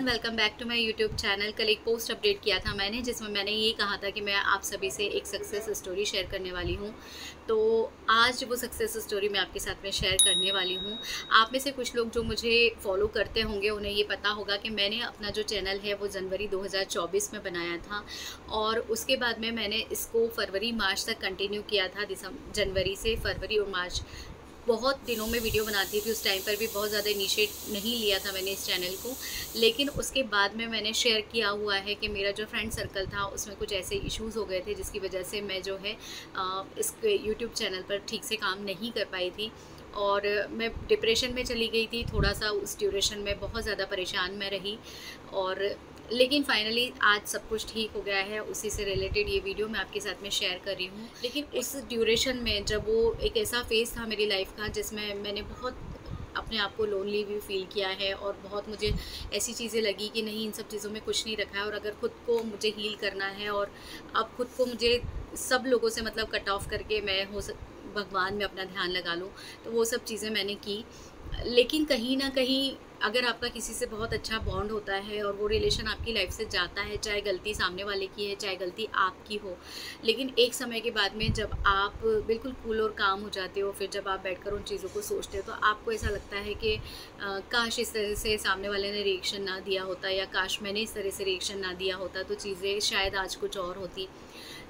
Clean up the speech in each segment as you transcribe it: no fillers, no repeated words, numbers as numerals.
Everyone, welcome back to my YouTube channel. कल एक post update किया था मैंने, जिसमें मैंने ये कहा था कि मैं आप सभी से एक सक्सेस स्टोरी शेयर करने वाली हूँ। तो आज वो सक्सेस स्टोरी मैं आपके साथ में शेयर करने वाली हूँ। आप में से कुछ लोग जो मुझे फॉलो करते होंगे उन्हें ये पता होगा कि मैंने अपना जो चैनल है वो जनवरी 2024 में बनाया था, और उसके बाद में मैंने इसको फरवरी मार्च तक कंटिन्यू किया था। जनवरी से फरवरी और मार्च बहुत दिनों में वीडियो बनाती थी। उस टाइम पर भी बहुत ज़्यादा इनिशिएट नहीं लिया था मैंने इस चैनल को, लेकिन उसके बाद में मैंने शेयर किया हुआ है कि मेरा जो फ्रेंड सर्कल था उसमें कुछ ऐसे इश्यूज़ हो गए थे जिसकी वजह से मैं जो है इस यूट्यूब चैनल पर ठीक से काम नहीं कर पाई थी, और मैं डिप्रेशन में चली गई थी। थोड़ा सा उस ड्यूरेशन में बहुत ज़्यादा परेशान मैं रही, और लेकिन फाइनली आज सब कुछ ठीक हो गया है। उसी से रिलेटेड ये वीडियो मैं आपके साथ में शेयर कर रही हूँ। लेकिन उस ड्यूरेशन में जब वो एक ऐसा फेज़ था मेरी लाइफ का जिसमें मैंने बहुत अपने आप को लोनली भी फील किया है, और बहुत मुझे ऐसी चीज़ें लगी कि नहीं, इन सब चीज़ों में कुछ नहीं रखा है, और अगर खुद को मुझे हील करना है और अब खुद को मुझे सब लोगों से मतलब कट ऑफ करके मैं भगवान में अपना ध्यान लगा लूँ, तो वो सब चीज़ें मैंने की। लेकिन कहीं ना कहीं अगर आपका किसी से बहुत अच्छा बॉन्ड होता है और वो रिलेशन आपकी लाइफ से जाता है, चाहे गलती सामने वाले की है चाहे गलती आपकी हो, लेकिन एक समय के बाद में जब आप बिल्कुल कूल और काम हो जाते हो, फिर जब आप बैठकर उन चीज़ों को सोचते हो तो आपको ऐसा लगता है कि काश इस तरह से सामने वाले ने रिएक्शन ना दिया होता, या काश मैंने इस तरह से रिएक्शन ना दिया होता तो चीज़ें शायद आज कुछ और होती।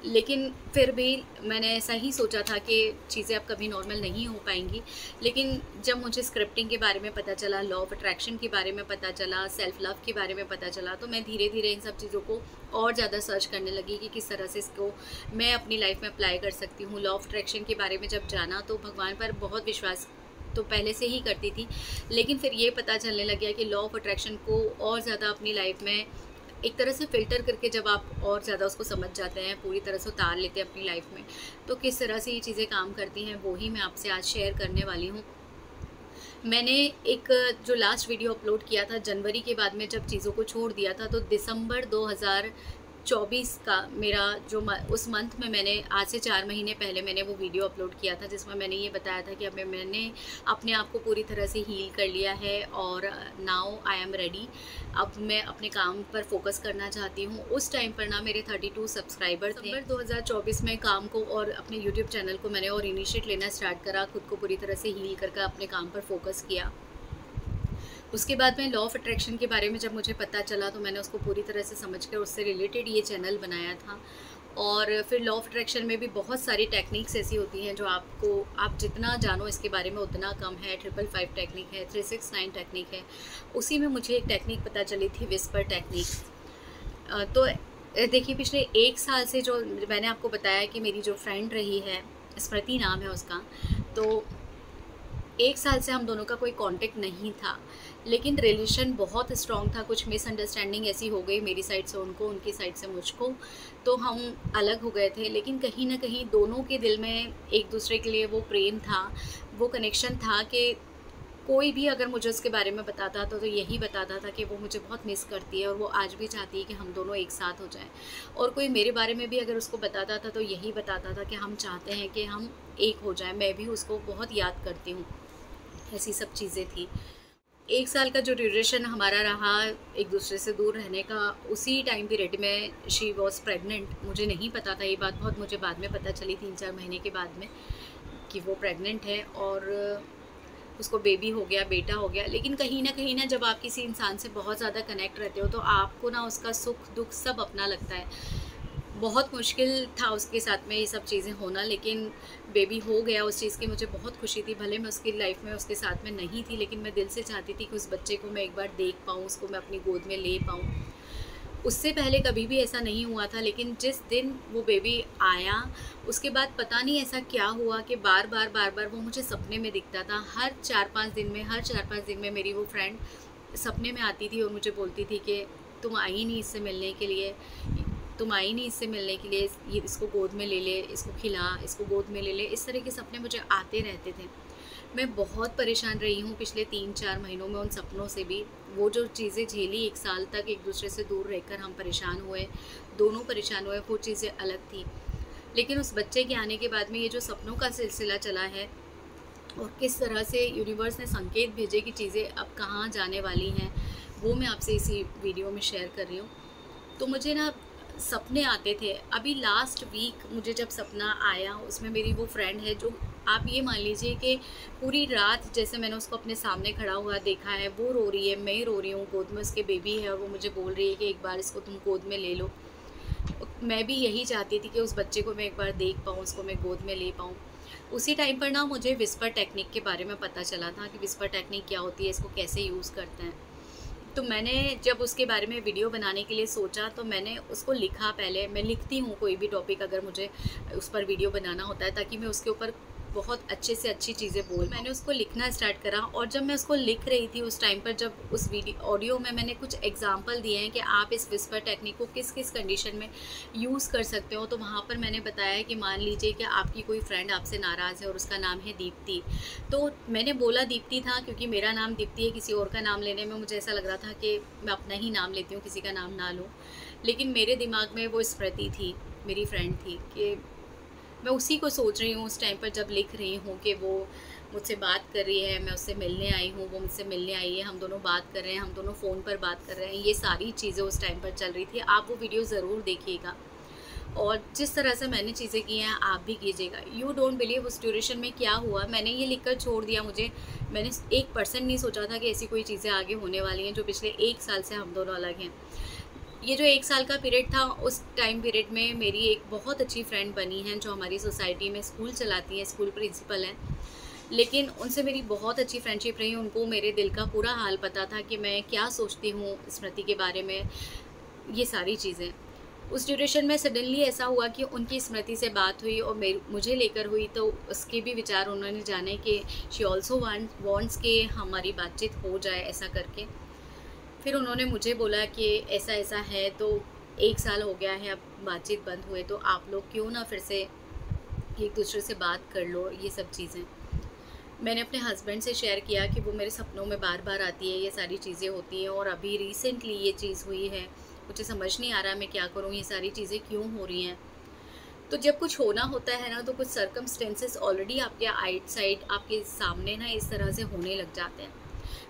लेकिन फिर भी मैंने ऐसा ही सोचा था कि चीज़ें अब कभी नॉर्मल नहीं हो पाएंगी। लेकिन जब मुझे स्क्रिप्टिंग के बारे में पता चला, लॉ ऑफ अट्रैक्शन के बारे में पता चला, सेल्फ लव के बारे में पता चला, तो मैं धीरे धीरे इन सब चीज़ों को और ज़्यादा सर्च करने लगी कि किस तरह से इसको मैं अपनी लाइफ में अप्लाई कर सकती हूँ। लॉ ऑफ अट्रैक्शन के बारे में जब जाना तो भगवान पर बहुत विश्वास तो पहले से ही करती थी, लेकिन फिर ये पता चलने लग गया कि लॉ ऑफ अट्रैक्शन को और ज़्यादा अपनी लाइफ में एक तरह से फ़िल्टर करके जब आप और ज़्यादा उसको समझ जाते हैं, पूरी तरह से उतार लेते हैं अपनी लाइफ में, तो किस तरह से ये चीज़ें काम करती हैं वो ही मैं आपसे आज शेयर करने वाली हूँ। मैंने एक जो लास्ट वीडियो अपलोड किया था जनवरी के बाद में जब चीज़ों को छोड़ दिया था, तो दिसंबर 2024 का मेरा जो उस मंथ में मैंने आज से 4 महीने पहले मैंने वो वीडियो अपलोड किया था, जिसमें मैंने ये बताया था कि अब मैंने अपने आप को पूरी तरह से हील कर लिया है, और नाउ आई एम रेडी। अब मैं अपने काम पर फोकस करना चाहती हूँ। उस टाइम पर ना मेरे 32 सब्सक्राइबर थे। 2024 में काम को और अपने यूट्यूब चैनल को मैंने और इनिशिएट लेना स्टार्ट करा, खुद को पूरी तरह से हील करके अपने काम पर फोकस किया। उसके बाद में लॉ ऑफ अट्रैक्शन के बारे में जब मुझे पता चला तो मैंने उसको पूरी तरह से समझकर उससे रिलेटेड ये चैनल बनाया था। और फिर लॉ ऑफ अट्रैक्शन में भी बहुत सारी टेक्निक्स ऐसी होती हैं जो आप जितना जानो इसके बारे में उतना कम है। 555 टेक्निक है, 369 टेक्निक है। उसी में मुझे एक टेक्निक पता चली थी, विस्पर टेक्निक। तो देखिए, पिछले 1 साल से जो मैंने आपको बताया कि मेरी जो फ्रेंड रही है, स्मृति नाम है उसका, तो 1 साल से हम दोनों का कोई कांटेक्ट नहीं था, लेकिन रिलेशन बहुत स्ट्रॉन्ग था। कुछ मिसअंडरस्टैंडिंग ऐसी हो गई मेरी साइड से उनको, उनकी साइड से मुझको, तो हम अलग हो गए थे। लेकिन कहीं ना कहीं दोनों के दिल में एक दूसरे के लिए वो प्रेम था, वो कनेक्शन था कि कोई भी अगर मुझे उसके बारे में बताता था तो यही बताता था कि वो मुझे बहुत मिस करती है और वो आज भी चाहती है कि हम दोनों एक साथ हो जाएं। और कोई मेरे बारे में भी अगर उसको बताता था तो यही बताता था कि हम चाहते हैं कि हम एक हो जाएं। मैं भी उसको बहुत याद करती हूँ। ऐसी सब चीज़ें थी। 1 साल का जो ड्यूरेशन हमारा रहा एक दूसरे से दूर रहने का, उसी टाइम पीरियड में शी वॉज प्रेग्नेंट। मुझे नहीं पता था ये बात, बहुत मुझे बाद में पता चली 3-4 महीने के बाद में कि वो प्रेग्नेंट है, और उसको बेबी हो गया, बेटा हो गया। लेकिन कहीं ना जब आप किसी इंसान से बहुत ज़्यादा कनेक्ट रहते हो तो आपको ना उसका सुख दुख सब अपना लगता है। बहुत मुश्किल था उसके साथ में ये सब चीज़ें होना, लेकिन बेबी हो गया, उस चीज़ की मुझे बहुत खुशी थी। भले मैं उसकी लाइफ में उसके साथ में नहीं थी, लेकिन मैं दिल से चाहती थी कि उस बच्चे को मैं एक बार देख पाऊँ, उसको मैं अपनी गोद में ले पाऊँ। उससे पहले कभी भी ऐसा नहीं हुआ था, लेकिन जिस दिन वो बेबी आया उसके बाद पता नहीं ऐसा क्या हुआ कि बार बार वो मुझे सपने में दिखता था। हर 4-5 दिन में मेरी वो फ्रेंड सपने में आती थी और मुझे बोलती थी कि तुम आई नहीं इससे मिलने के लिए, ये इसको गोद में ले ले, इसको खिला, इसको गोद में ले ले। इस तरह के सपने मुझे आते रहते थे। मैं बहुत परेशान रही हूँ पिछले 3-4 महीनों में उन सपनों से भी। वो जो चीज़ें झेली, 1 साल तक एक दूसरे से दूर रहकर हम परेशान हुए, दोनों परेशान हुए, वो चीज़ें अलग थी। लेकिन उस बच्चे के आने के बाद में ये जो सपनों का सिलसिला चला है, और किस तरह से यूनिवर्स ने संकेत भेजे कि चीज़ें अब कहाँ जाने वाली हैं, वो मैं आपसे इसी वीडियो में शेयर कर रही हूँ। तो मुझे ना सपने आते थे। अभी लास्ट वीक मुझे जब सपना आया, उसमें मेरी वो फ्रेंड है जो, आप ये मान लीजिए कि पूरी रात जैसे मैंने उसको अपने सामने खड़ा हुआ देखा है, वो रो रही है, मैं रो रही हूँ, गोद में उसके बेबी है और वो मुझे बोल रही है कि एक बार इसको तुम गोद में ले लो। मैं भी यही चाहती थी कि उस बच्चे को मैं एक बार देख पाऊँ, उसको मैं गोद में ले पाऊँ। उसी टाइम पर ना मुझे विस्पर टेक्निक के बारे में पता चला था कि विस्पर टेक्निक क्या होती है, इसको कैसे यूज़ करते हैं। तो मैंने जब उसके बारे में वीडियो बनाने के लिए सोचा तो मैंने उसको लिखा। पहले मैं लिखती हूँ कोई भी टॉपिक अगर मुझे उस पर वीडियो बनाना होता है, ताकि मैं उसके ऊपर बहुत अच्छे से अच्छी चीज़ें बोल। मैंने उसको लिखना स्टार्ट करा, और जब मैं उसको लिख रही थी उस टाइम पर, जब उस वीडियो ऑडियो में मैंने कुछ एग्जांपल दिए हैं कि आप इस विस्पर टेक्निक को किस किस कंडीशन में यूज़ कर सकते हो, तो वहाँ पर मैंने बताया कि मान लीजिए कि आपकी कोई फ्रेंड आपसे नाराज़ है और उसका नाम है दीप्ति। तो मैंने बोला दीप्ति था क्योंकि मेरा नाम दीप्ति है, किसी और का नाम लेने में मुझे ऐसा लग रहा था कि मैं अपना ही नाम लेती हूँ, किसी का नाम ना लूँ। लेकिन मेरे दिमाग में वो स्मृति थी, मेरी फ्रेंड थी, कि मैं उसी को सोच रही हूँ उस टाइम पर जब लिख रही हूँ कि वो मुझसे बात कर रही है, मैं उससे मिलने आई हूँ, वो मुझसे मिलने आई है, हम दोनों बात कर रहे हैं, हम दोनों फ़ोन पर बात कर रहे हैं। ये सारी चीज़ें उस टाइम पर चल रही थी। आप वो वीडियो ज़रूर देखिएगा, और जिस तरह से मैंने चीज़ें की हैं आप भी कीजिएगा। यू डोंट बिलीव उस ड्यूरेशन में क्या हुआ। मैंने ये लिख कर छोड़ दिया, मैंने 1% नहीं सोचा था कि ऐसी कोई चीज़ें आगे होने वाली हैं, जो पिछले 1 साल से हम दोनों अलग हैं। ये जो 1 साल का पीरियड था, उस टाइम पीरियड में मेरी एक बहुत अच्छी फ्रेंड बनी है जो हमारी सोसाइटी में स्कूल चलाती हैं, स्कूल प्रिंसिपल हैं। लेकिन उनसे मेरी बहुत अच्छी फ्रेंडशिप रही। उनको मेरे दिल का पूरा हाल पता था कि मैं क्या सोचती हूँ स्मृति के बारे में, ये सारी चीज़ें। उस ड्यूरेशन में सडनली ऐसा हुआ कि उनकी स्मृति से बात हुई और मुझे लेकर हुई, तो उसके भी विचार उन्होंने जाने कि शी ऑल्सो वांट्स कि हमारी बातचीत हो जाए ऐसा करके। फिर उन्होंने मुझे बोला कि ऐसा ऐसा है, तो 1 साल हो गया है अब बातचीत बंद हुए, तो आप लोग क्यों ना फिर से एक दूसरे से बात कर लो, ये सब चीज़ें। मैंने अपने हस्बैंड से शेयर किया कि वो मेरे सपनों में बार बार आती है, ये सारी चीज़ें होती हैं, और अभी रिसेंटली ये चीज़ हुई है, मुझे समझ नहीं आ रहा मैं क्या करूँ, ये सारी चीज़ें क्यों हो रही हैं। तो जब कुछ होना होता है ना, तो कुछ सर्कमस्टेंसेस ऑलरेडी आपके आउटसाइड, आपके सामने ना इस तरह से होने लग जाते हैं।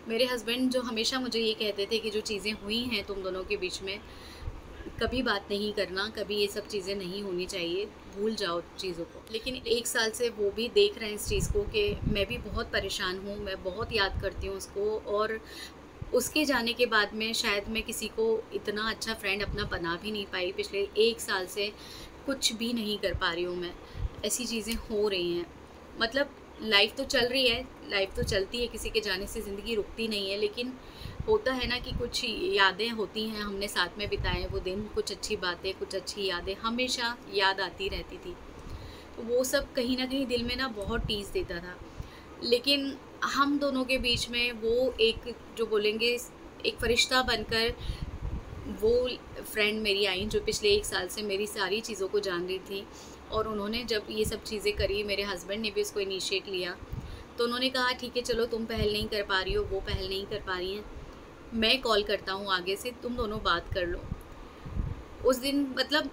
मेरे हस्बैंड जो हमेशा मुझे ये कहते थे कि जो चीज़ें हुई हैं तुम दोनों के बीच में, कभी बात नहीं करना, कभी ये सब चीज़ें नहीं होनी चाहिए, भूल जाओ चीज़ों को। लेकिन 1 साल से वो भी देख रहे हैं इस चीज़ को कि मैं भी बहुत परेशान हूँ, मैं बहुत याद करती हूँ उसको, और उसके जाने के बाद में शायद मैं किसी को इतना अच्छा फ्रेंड अपना बना भी नहीं पाई। पिछले 1 साल से कुछ भी नहीं कर पा रही हूँ मैं, ऐसी चीज़ें हो रही हैं। मतलब लाइफ तो चल रही है, लाइफ तो चलती है, किसी के जाने से ज़िंदगी रुकती नहीं है, लेकिन होता है ना कि कुछ यादें होती हैं हमने साथ में बिताए वो दिन, कुछ अच्छी बातें, कुछ अच्छी यादें हमेशा याद आती रहती थी। तो वो सब कहीं न कहीं दिल में ना बहुत टीस देता था। लेकिन हम दोनों के बीच में वो एक, जो बोलेंगे, एक फ़रिश्ता बनकर वो फ्रेंड मेरी आई जो पिछले 1 साल से मेरी सारी चीज़ों को जान रही थी। और उन्होंने जब ये सब चीज़ें करी, मेरे हस्बैंड ने भी उसको इनिशिएट लिया। तो उन्होंने कहा ठीक है चलो, तुम पहल नहीं कर पा रही हो, वो पहल नहीं कर पा रही हैं, मैं कॉल करता हूँ आगे से, तुम दोनों बात कर लो। उस दिन मतलब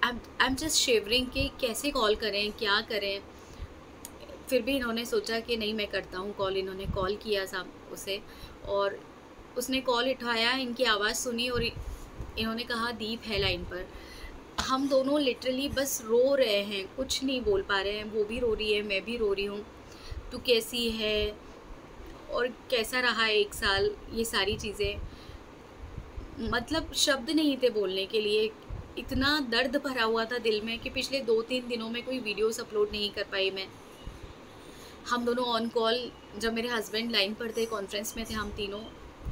आई एम जस्ट शेवरिंग कि कैसे कॉल करें, क्या करें। फिर भी इन्होंने सोचा कि नहीं, मैं करता हूँ कॉल। इन्होंने कॉल किया साहब उसे, और उसने कॉल उठाया, इनकी आवाज़ सुनी, और इन्होंने कहा दीप है लाइन पर। हम दोनों लिटरली बस रो रहे हैं, कुछ नहीं बोल पा रहे हैं। वो भी रो रही है, मैं भी रो रही हूँ। तू कैसी है और कैसा रहा 1 साल, ये सारी चीज़ें, मतलब शब्द नहीं थे बोलने के लिए। इतना दर्द भरा हुआ था दिल में कि पिछले 2-3 दिनों में कोई वीडियोस अपलोड नहीं कर पाई मैं। हम दोनों ऑन कॉल, जब मेरे हस्बैंड लाइन पर थे, कॉन्फ्रेंस में थे, हम तीनों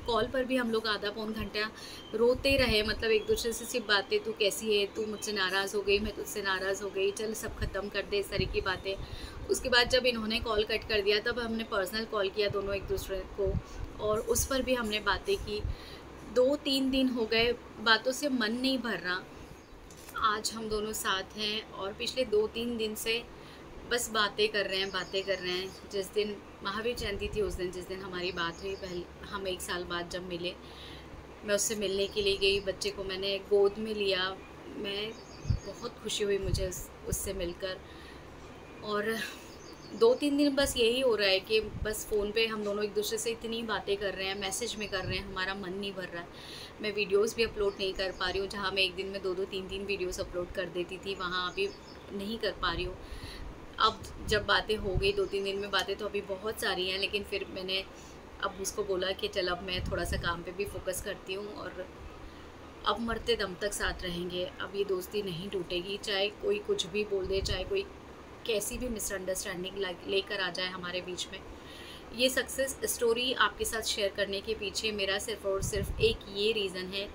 कॉल पर भी हम लोग आधा पौन घंटा रोते रहे। मतलब एक दूसरे से सिर्फ बातें, तू कैसी है, तू मुझसे नाराज़ हो गई, मैं तुझसे नाराज़ हो गई, चल सब ख़त्म कर दे, इस तरह की बातें। उसके बाद जब इन्होंने कॉल कट कर दिया, तब हमने पर्सनल कॉल किया दोनों एक दूसरे को, और उस पर भी हमने बातें की। 2-3 दिन हो गए, बातों से मन नहीं भर रहा। आज हम दोनों साथ हैं, और पिछले 2-3 दिन से बस बातें कर रहे हैं, बातें कर रहे हैं। जिस दिन महावीर जयंती थी, उस दिन जिस दिन हमारी बात हुई, हम 1 साल बाद जब मिले, मैं उससे मिलने के लिए गई, बच्चे को मैंने गोद में लिया। मैं बहुत खुशी हुई मुझे उससे मिलकर। और 2-3 दिन बस यही हो रहा है कि बस फ़ोन पे हम दोनों एक दूसरे से इतनी बातें कर रहे हैं, मैसेज में कर रहे हैं, हमारा मन नहीं भर रहा है। मैं वीडियोस भी अपलोड नहीं कर पा रही हूँ, जहाँ मैं एक दिन में 2-2 3-3 वीडियोस अपलोड कर देती थी, वहाँ अभी नहीं कर पा रही हूँ। अब जब बातें हो गई 2-3 दिन में, बातें तो अभी बहुत सारी हैं, लेकिन फिर मैंने अब उसको बोला कि चल अब मैं थोड़ा सा काम पे भी फोकस करती हूँ और अब मरते दम तक साथ रहेंगे। अब ये दोस्ती नहीं टूटेगी, चाहे कोई कुछ भी बोल दे, चाहे कोई कैसी भी मिसअंडरस्टैंडिंग लेकर आ जाए हमारे बीच में। ये सक्सेस स्टोरी आपके साथ शेयर करने के पीछे मेरा सिर्फ़ और सिर्फ एक ये रीज़न है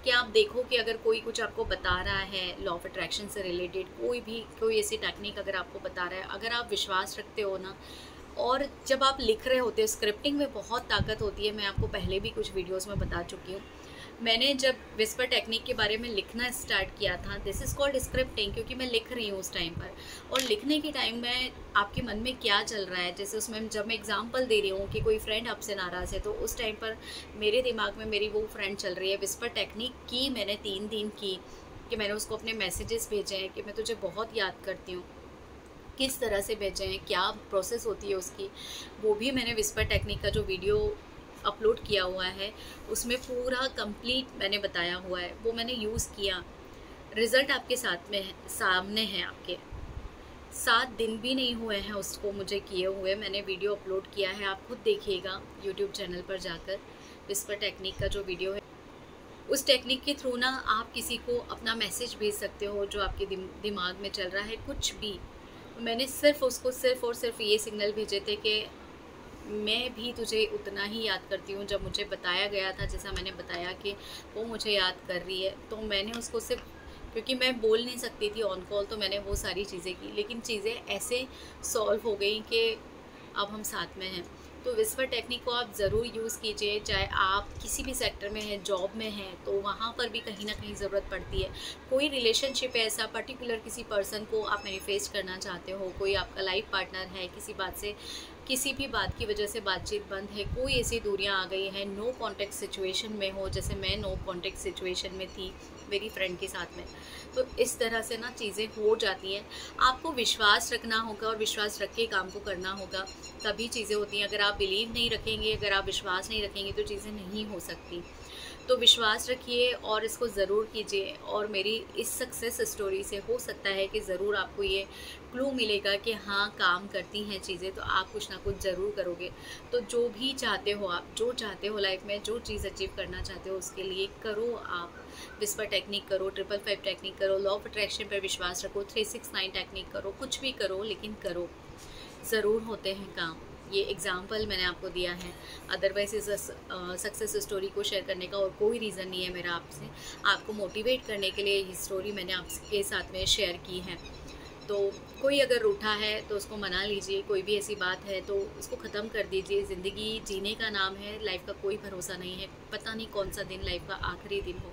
कि आप देखो कि अगर कोई कुछ आपको बता रहा है लॉ ऑफ अट्रैक्शन से रिलेटेड, कोई ऐसी टेक्निक अगर आपको बता रहा है, अगर आप विश्वास रखते हो ना, और जब आप लिख रहे होते हो, स्क्रिप्टिंग में बहुत ताकत होती है। मैं आपको पहले भी कुछ वीडियोस में बता चुकी हूँ। मैंने जब विस्पर टेक्निक के बारे में लिखना स्टार्ट किया था, दिस इज़ कॉल्ड स्क्रिप्टिंग, क्योंकि मैं लिख रही हूँ उस टाइम पर, और लिखने के टाइम में आपके मन में क्या चल रहा है, जैसे उसमें जब मैं एग्जांपल दे रही हूँ कि कोई फ्रेंड आपसे नाराज़ है, तो उस टाइम पर मेरे दिमाग में मेरी वो फ्रेंड चल रही है। विस्पर टेक्निक की मैंने 3 दिन की, कि मैंने उसको अपने मैसेजेस भेजे हैं कि मैं तुझे बहुत याद करती हूँ, किस तरह से भेजे हैं, क्या प्रोसेस होती है उसकी, वो भी मैंने विस्पर टेक्निक का जो वीडियो अपलोड किया हुआ है उसमें पूरा कंप्लीट मैंने बताया हुआ है। वो मैंने यूज़ किया, रिज़ल्ट आपके साथ में है, सामने है आपके। 7 दिन भी नहीं हुए हैं उसको मुझे किए हुए, मैंने वीडियो अपलोड किया है, आप खुद देखिएगा यूट्यूब चैनल पर जाकर। विस्पर टेक्निक का जो वीडियो है, उस टेक्निक के थ्रू ना आप किसी को अपना मैसेज भेज सकते हो जो आपके दिमाग में चल रहा है, कुछ भी। मैंने सिर्फ उसको सिर्फ और सिर्फ ये सिग्नल भेजे थे कि मैं भी तुझे उतना ही याद करती हूँ जब मुझे बताया गया था, जैसा मैंने बताया कि वो मुझे याद कर रही है। तो मैंने उसको सिर्फ, क्योंकि मैं बोल नहीं सकती थी ऑन कॉल, तो मैंने वो सारी चीज़ें की, लेकिन चीज़ें ऐसे सॉल्व हो गई कि अब हम साथ में हैं। तो विस्पर टेक्निक को आप ज़रूर यूज़ कीजिए, चाहे आप किसी भी सेक्टर में हैं, जॉब में हैं, तो वहाँ पर भी कहीं ना कहीं ज़रूरत पड़ती है। कोई रिलेशनशिप है ऐसा पर्टिकुलर, किसी पर्सन को आप मैनिफेस्ट करना चाहते हो, कोई आपका लाइफ पार्टनर है, किसी भी बात की वजह से बातचीत बंद है, कोई ऐसी दूरियां आ गई हैं, नो कांटेक्ट सिचुएशन में हो, जैसे मैं नो कांटेक्ट सिचुएशन में थी मेरी फ्रेंड के साथ में, तो इस तरह से ना चीज़ें हो जाती हैं। आपको विश्वास रखना होगा और विश्वास रख के काम को करना होगा, तभी चीज़ें होती हैं। अगर आप बिलीव नहीं रखेंगे, अगर आप विश्वास नहीं रखेंगे, तो चीज़ें नहीं हो सकती। तो विश्वास रखिए और इसको ज़रूर कीजिए। और मेरी इस सक्सेस स्टोरी से हो सकता है कि ज़रूर आपको ये क्लू मिलेगा कि हाँ, काम करती हैं चीज़ें, तो आप कुछ ना कुछ ज़रूर करोगे। तो जो भी चाहते हो आप, जो चाहते हो लाइफ में, जो चीज़ अचीव करना चाहते हो, उसके लिए करो आप। विस्पर टेक्निक करो, 555 टेक्निक करो, लॉ ऑफ अट्रैक्शन पर विश्वास रखो, 369 टेक्निक करो, कुछ भी करो, लेकिन करो, ज़रूर होते हैं काम। ये एग्ज़ाम्पल मैंने आपको दिया है, अदरवाइज़ इस सक्सेस स्टोरी को शेयर करने का और कोई रीज़न नहीं है मेरा आपसे। आपको मोटिवेट करने के लिए ये स्टोरी मैंने आपके साथ में शेयर की है। तो कोई अगर रूठा है तो उसको मना लीजिए, कोई भी ऐसी बात है तो उसको ख़त्म कर दीजिए। ज़िंदगी जीने का नाम है, लाइफ का कोई भरोसा नहीं है, पता नहीं कौन सा दिन लाइफ का आखिरी दिन हो।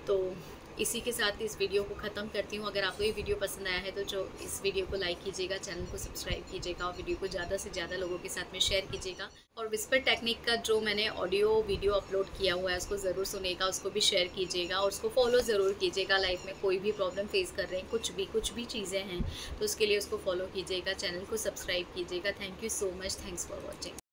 तो इसी के साथ इस वीडियो को ख़त्म करती हूँ। अगर आपको ये वीडियो पसंद आया है तो जो इस वीडियो को लाइक कीजिएगा, चैनल को सब्सक्राइब कीजिएगा और वीडियो को ज़्यादा से ज़्यादा लोगों के साथ में शेयर कीजिएगा। और विस्पर टेक्निक का जो मैंने ऑडियो वीडियो अपलोड किया हुआ है उसको ज़रूर सुनिएगा, उसको भी शेयर कीजिएगा और उसको फॉलो ज़रूर कीजिएगा। लाइफ में कोई भी प्रॉब्लम फेस कर रहे हैं, कुछ भी चीज़ें हैं, तो उसके लिए उसको फॉलो कीजिएगा, चैनल को सब्सक्राइब कीजिएगा। Thank you so much, thanks for watching.